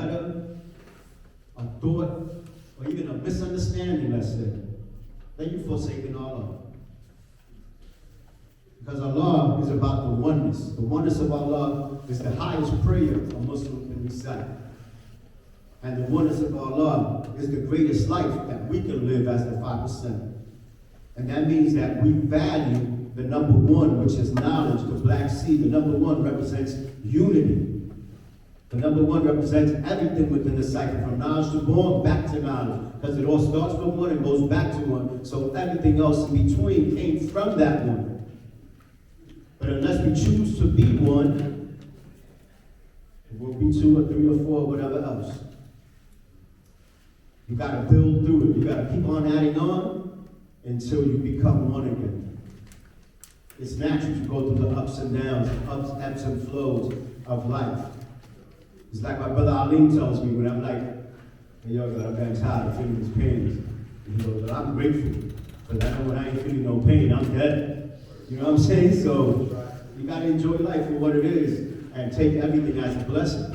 letter, a thought, or even a misunderstanding, let's say, then you've forsaken Allah. Because Allah is about the oneness. The oneness of Allah is the highest prayer a Muslim can recite. And the oneness of Allah is the greatest life that we can live as the 5%. And that means that we value the number one, which is knowledge, the black seed. The number one represents unity. The number one represents everything within the cycle, from knowledge to born, back to knowledge. Because it all starts from one and goes back to one. So everything else in between came from that one. But unless we choose to be one, it will be two or three or four, whatever else. You got to build through it. You got to keep on adding on until you become one again. It's natural to go through the ups and downs, ebbs and flows of life. It's like my brother Alim tells me when I'm like, hey, yo, God, I'm getting tired of feeling these pains. He goes, but I'm grateful, because I know when I ain't feeling no pain, I'm dead. You know what I'm saying? So you got to enjoy life for what it is and take everything as a blessing.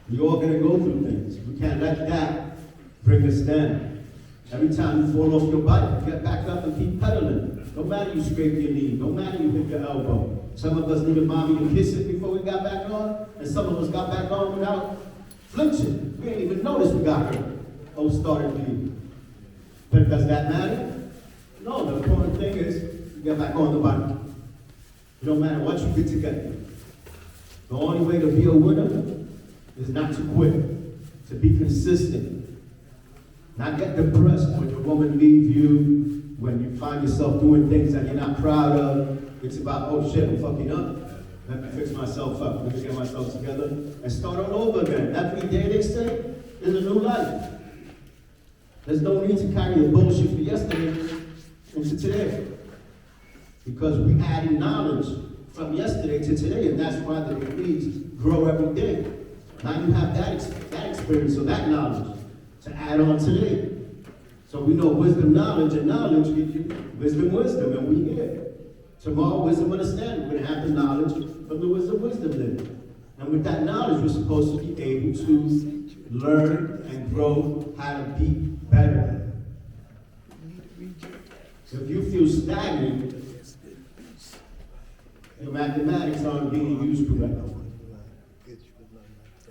We're all going to go through things. We can't let that bring us down. Every time you fall off your bike, get back up and keep pedaling. No matter you scrape your knee, no matter you hit your elbow. Some of us needed mommy to kiss it before we got back on, and some of us got back on without flinching. We didn't even notice we got hurt or started bleeding. But does that matter? No, the important thing is you get back on the bike. It don't matter what you get together. The only way to be a winner is not to quit, to be consistent. Not get depressed when your woman leaves you, when you find yourself doing things that you're not proud of. It's about, oh shit, I'm fucking up. Let me fix myself up. Let me get myself together and start all over again. Every day, they say, is a new life. There's no need to carry the bullshit from yesterday into today. Because we adding knowledge from yesterday to today, and that's why the degrees grow every day. Now you have that experience or that knowledge to add on today. So we know wisdom, knowledge, and knowledge gives you wisdom, and we here. Tomorrow, wisdom, understanding. We're going to have the knowledge from the wisdom then. And with that knowledge, we're supposed to be able to learn and grow how to be better. So if you feel stagnant, your mathematics aren't being used correctly.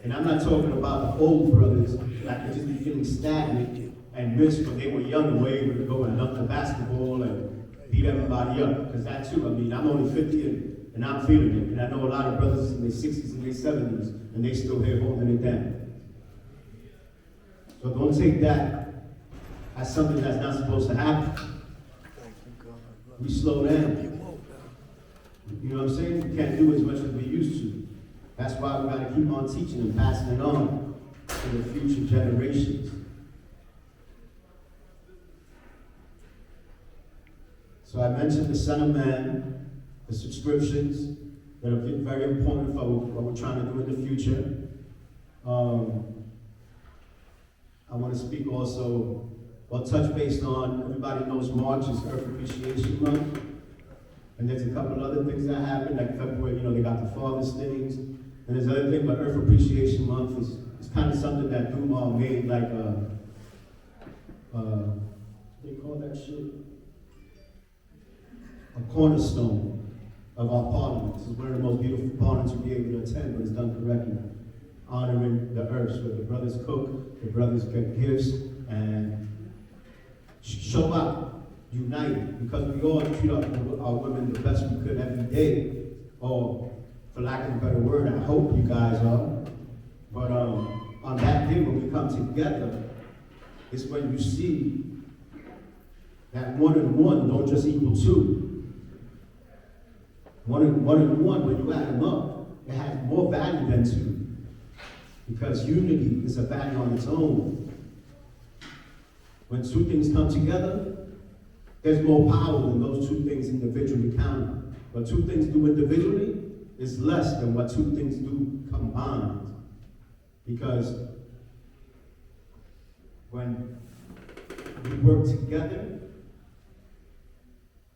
And I'm not talking about the old brothers that could just be feeling stagnant and miss when they were young and were able to go and dunk the basketball and beat everybody up. Because that too, I mean, I'm only 50 and I'm feeling it. And I know a lot of brothers in their 60s and their 70s, and they still here holding it down. So don't take that as something that's not supposed to happen. We slow down. You know what I'm saying? We can't do as much as we used to. That's why we got to keep on teaching and passing it on to the future generations. So I mentioned the Son of Man, the subscriptions that are very important for what we're trying to do in the future. I want to speak also, or touch base on, everybody knows March is Earth Appreciation Month. And there's a couple other things that happen, like February, they got the Father's things. And there's other thing, but Earth Appreciation Month is kind of something that Duma made like what they call that shit? A cornerstone of our parliament. This is one of the most beautiful parliaments you'll be able to attend, but it's done correctly. Honoring the earth, where the brothers cook, the brothers get gifts, and show up. United, because we all treat our women the best we could every day, or for lack of a better word, I hope you guys are. But on that day when we come together, it's when you see that 1 and 1 don't just equal 2. 1 and 1, when you add them up, it has more value than 2. Because unity is a value on its own. When 2 things come together, there's more power than those 2 things individually counted. What 2 things do individually is less than what 2 things do combined. Because when we work together,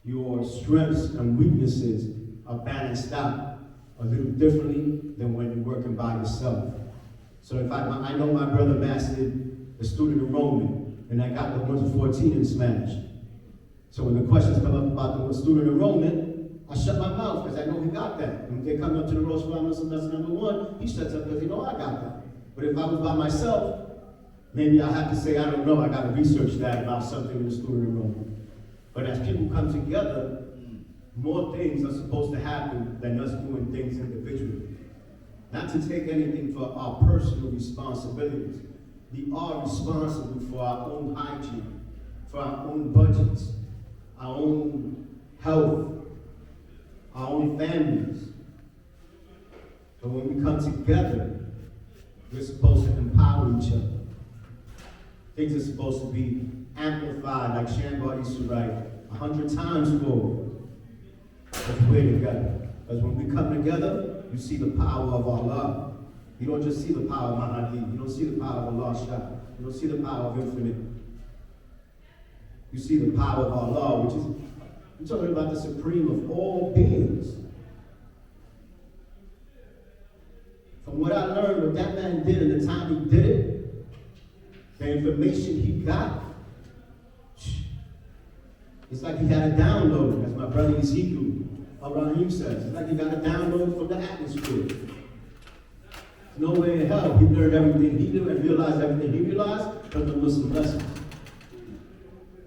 your strengths and weaknesses are balanced out a little differently than when you're working by yourself. So if I know my brother mastered the student enrollment, and I got the 1 to 14 in Spanish. So when the questions come up about the student enrollment, I shut my mouth because I know he got that. And if they come up to the Rose Farm semester number 1, he shuts up because he know I got that. But if I was by myself, maybe I have to say, I don't know, I got to research that about something in the student enrollment. But as people come together, more things are supposed to happen than us doing things individually. Not to take anything for our personal responsibilities. We are responsible for our own hygiene, for our own budgets, our own health, our own families. But when we come together, we're supposed to empower each other. Things are supposed to be amplified, like Shambar used to write, 100 times forward. Let's pray together. Because when we come together, you see the power of Allah. You don't just see the power of Mahdi. You don't see the power of Allah Shah. You don't see the power of Infinite. You see the power of Allah, which is, we're talking about the supreme of all beings. From what I learned, what that man did and the time he did it, the information he got, it's like he had a download, as my brother Ezekiel Abraham says. It's like he got a download from the atmosphere. Nowhere in hell he learned everything he knew and realized everything he realized from the Muslim lessons.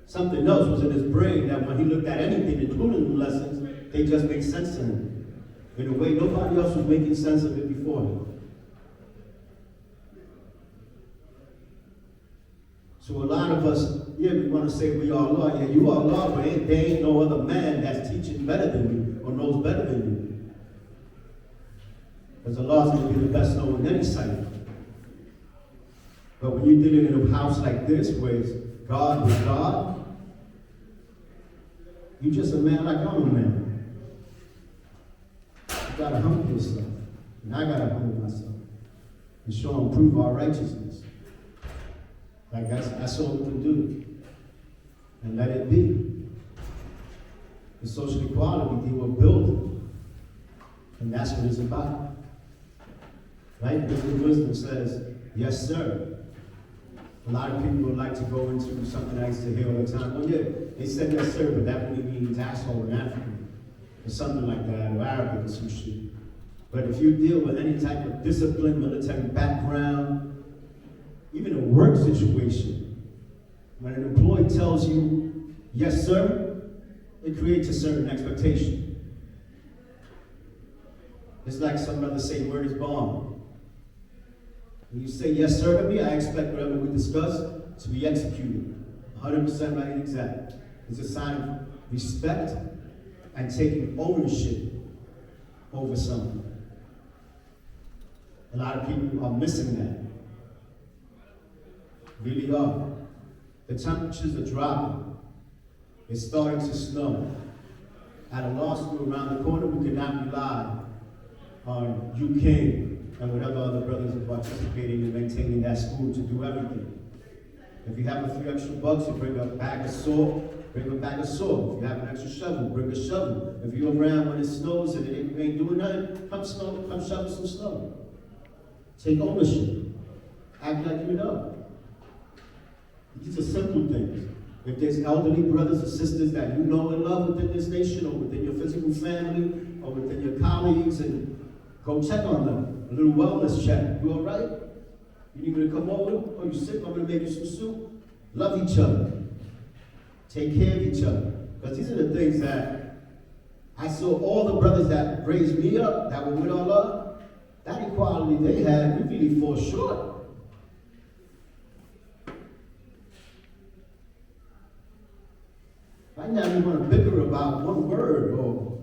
Something else was in his brain that when he looked at anything, including the lessons, they just made sense to him. In a way nobody else was making sense of it before him. So a lot of us, we want to say we are Allah. Yeah, you are Allah, but there ain't no other man that's teaching better than you or knows better than you. Because Allah is going to be the best known in any site. But when you're dealing in a house like this, where it's God with God, you're just a man like I'm a man. You got to humble yourself. And I got to humble myself. And show and prove our righteousness. Like that's all we can do. And let it be. The social equality, they were building. And that's what it's about. Right? Wisdom says, yes, sir. A lot of people would like to go into something I used to hear all the time. Oh yeah, they said yes, sir, but that really means asshole in African. Or something like that, or Arabic or some shit. But if you deal with any type of discipline, military background, even a work situation, when an employee tells you, yes, sir, it creates a certain expectation. It's like some brothers say, word is bond. When you say yes, sir, to me, I expect whatever we discuss to be executed. 100% right and exact. It's a sign of respect and taking ownership over something. A lot of people are missing that. Really are. The temperatures are dropping. It's starting to snow. At a law school around the corner, we cannot rely on UK and whatever other brothers are participating in maintaining that school to do everything. If you have a few extra bucks, you bring a bag of salt, bring a bag of salt. If you have an extra shovel, bring a shovel. If you're around when it snows and you ain't doing nothing, come shovel some snow. Take ownership. Act like you know. These are simple things. If there's elderly brothers or sisters that you know and love within this nation or within your physical family or within your colleagues, and go check on them. A little wellness check. You all right? You need me to come over? Oh, you sick? I'm going to make you some soup. Love each other. Take care of each other. Because these are the things that I saw all the brothers that raised me up, that were with Allah, that equality they had, we really fall short. Right now we want to bicker about one word or,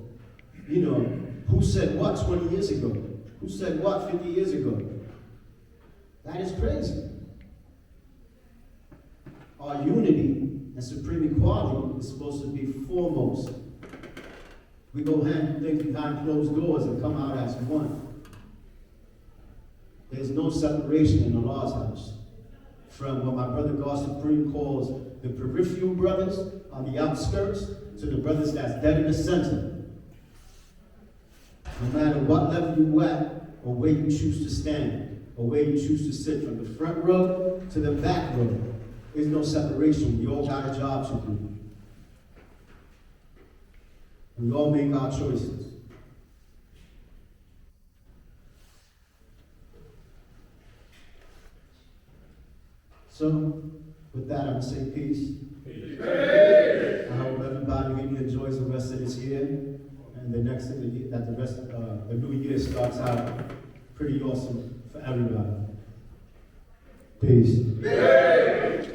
who said what 20 years ago? Who said what 50 years ago? That is crazy. Our unity and supreme equality is supposed to be foremost. We go handle things behind closed doors and come out as one. There's no separation in Allah's house from what my brother God Supreme calls the peripheral brothers on the outskirts to the brothers that's dead in the center. No matter what level you at or where you choose to stand, or where you choose to sit, from the front row to the back row. There's no separation. We all got a job to do. We all make our choices. So, with that, I'm going to say peace. Peace. I hope everybody really enjoys the rest of this year, and the next of the year, that the rest of the new year starts out pretty awesome for everybody. Peace. Hey!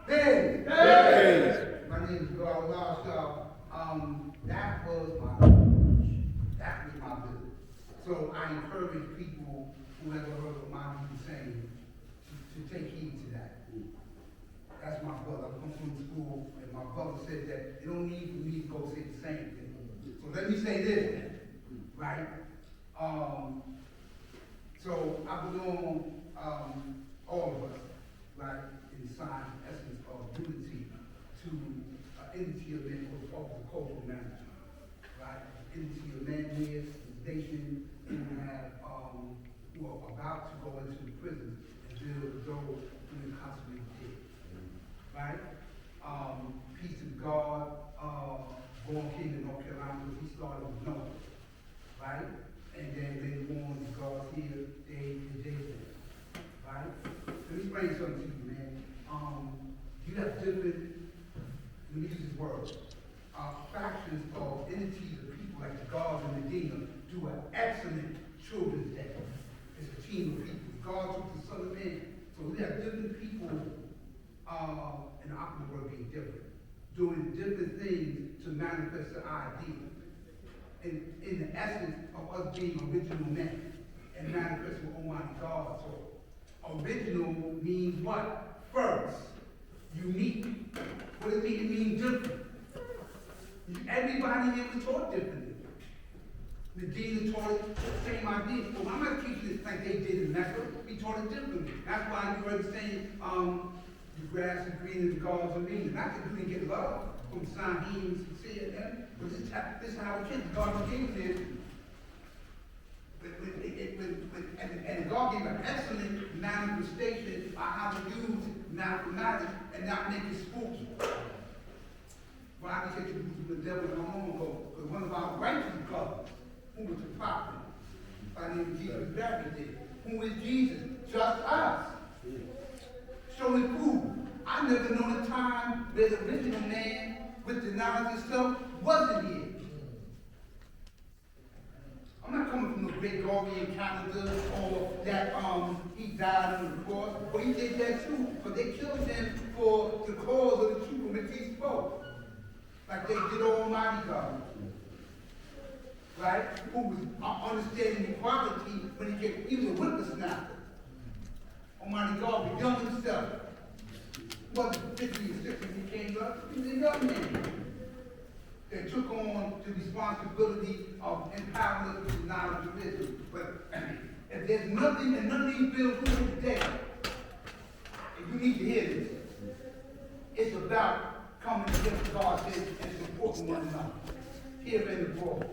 Hey! Hey! My name is God Lost, y'all. That was my business. So I encourage people who ever heard of my saying to take heed to that. That's my brother. I come from school, and my brother said that you don't need for me to go say the same thing. So let me say this then, right? So I belong, all of us, right, in the sign, essence of unity to entity of men of the cultural management, right? Entity of man here, the nation, who have, who are about to go into the prison and deal with those who are incarcerated dead, right? Peace to God, born king in North Carolina, because he started with Noah, right? And then later on, God here, Dave and Jason, right? Let me explain something to you, man. You have different, let me use this word, factions of entities of people like the Guards and Medina do an excellent Children's Day. It's a team of people. God took the Son of Man. So we have different people, and the opposite word being different, doing different things to manifest the idea. In the essence of us being original men and manifesting Almighty God. So original means what? First. Unique. What does it mean? It means different. Everybody here was taught differently. Medina taught it the same idea. Well, I'm not teaching it like they did in Mecca. We taught it differently. That's why you heard saying, the grass is green and the gods are mean. Not that you didn't get love from Sahim and Sincere, but this is how it is. God gave it. And God gave an excellent manifestation on how to use mathematics and not make it spooky. Well, I can take you to the devil not long ago, because one of our righteous brothers, who was the prophet, by the name of Jesus Baptist did. Who is Jesus? Just us. Showing proof. I never known a time where the original man with the knowledge and stuff wasn't here. I'm not coming from the great Gregorian calendar or that he died on the cross, but he did that too, but they killed him for the cause of the truth from which he spoke. Like they did Almighty God. Right? Who was understanding equality when he was a whippersnapper. Almighty God was young himself. He wasn't 50 or 60 when he came up, he was a young man. They took on the responsibility of empowering us with knowledge and wisdom. But if there's nothing, and none of these bills do today, and you need to hear this, it's about coming together, God says, and supporting one another, here in the world.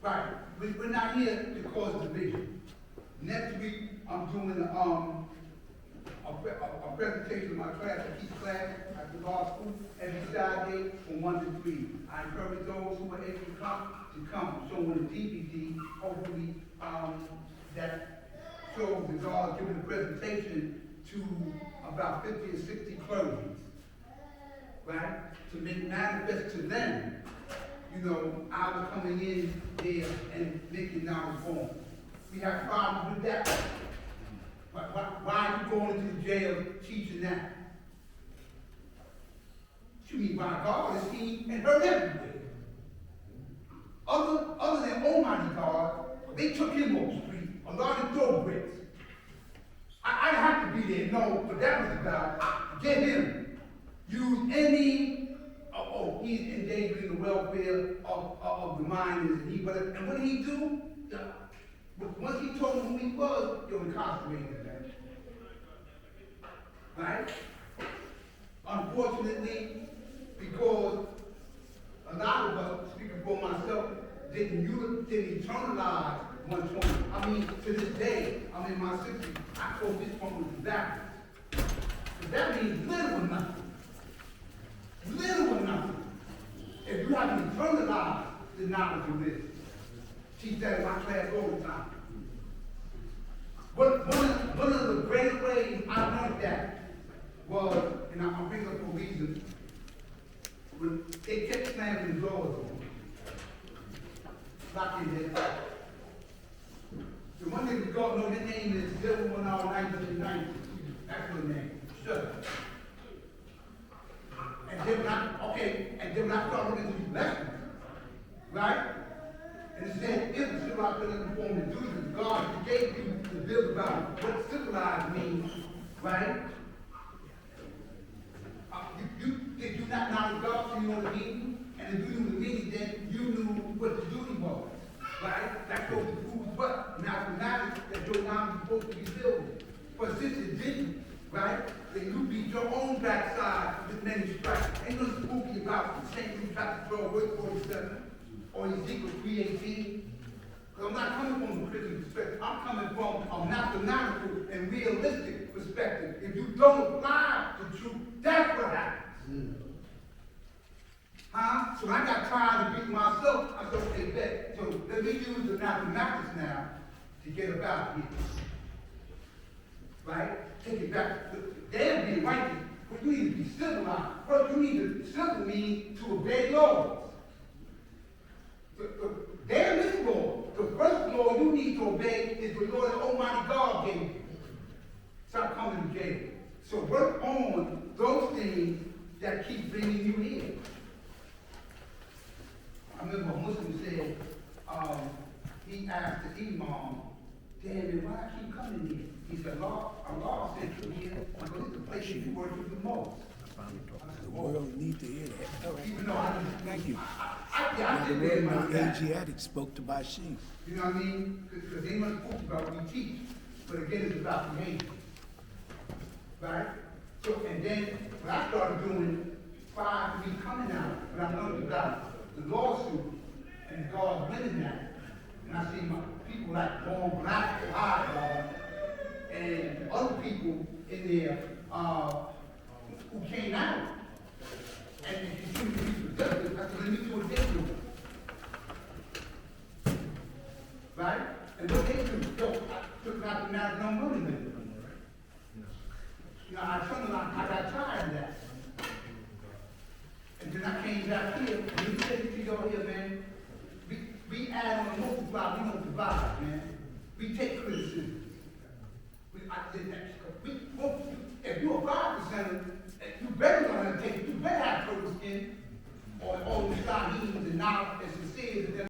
Right, we're not here to cause division. Next week, I'm doing a presentation of my class. I teach class at the law school every Saturday from 1 to 3. I encourage those who are able to come. Showing the DVD, hopefully, that shows that God giving a presentation to about 50 or 60 clergies, right? To make manifest to them, you know, I was coming in there and making knowledge form. We have problems with that. Why are you going into the jail teaching that? You mean by God is seen and heard everywhere. Other than Almighty God, they took him off the street, a lot of thoroughbreds. I didn't have to be there, no, but that was about get him. Use any, he's endangering the welfare of the miners, and what did he do? Once he told him who he was, he was incarcerated, man. Right? Unfortunately, because a lot of us, speaking for myself, didn't internalize 120. I mean, to this day, I'm in my 60s, I quote this one was backwards. But that means little or nothing. Little or nothing. If you haven't internalized the knowledge of this, teach that in my class all the time. But one of the great ways I learned that was, and I'm bringing up for a reason, when they kept slamming the doors on me. Lock in there. The one thing we don't know, their name is 01990. That's her name. Shut up. And then when I started looking at these lessons, right? And it said, if the civilized person perform the duties of God, He gave you the build about what civilized means, right? Did you not know God, so you know the meaning? And if you knew the meaning, then you knew what the duty was, right? That's what the food was what? Mathematics that your mind is supposed to be building. But since it didn't, right, then you beat your own backside with many strikes. Ain't nothing spooky about the St. Luke chapter 12, verse 47, or Ezekiel 3:18. Because I'm not coming from a Christian perspective. I'm coming from a mathematical and realistic perspective. If you don't apply the truth, that's what happens. Huh? So I got tired of beating myself. I said, okay, bet. So let me use the mathematics now to get about here. Right? Take it back. They're being righteous, but you need to be civilized. First, you need to civil mean to obey laws. There is law. The first law you need to obey is the law that Almighty God gave you. Stop coming to jail. So work on those things that keep bringing you here. I remember a Muslim said, he asked the Imam, David, why I keep coming here? He said, Allah sent you here because it's the place you worship the most. The world need to hear that. Even though I didn't, Thank you. I The didn't really world like that. Asiatic spoke to Bashir. You know what I mean? Because they must talk about what we teach. But again, it's about behavior. Right? So, and then when I started doing prior to me coming out, when I learned about the lawsuit and God winning that, and I see my people like Born Black, Ohio, and other people in there who came out and continued to be productive, I said, let me do what they do. Right? And what they do, I took out the matter no money with it. You know, I got tired of that. And then I came back here, and you said it to y'all here, man. We add on and multiply, we don't divide, man. We take criticism. If you're a 5%, you better learn how to take it. You better have total skin, or all the Shaheen's and now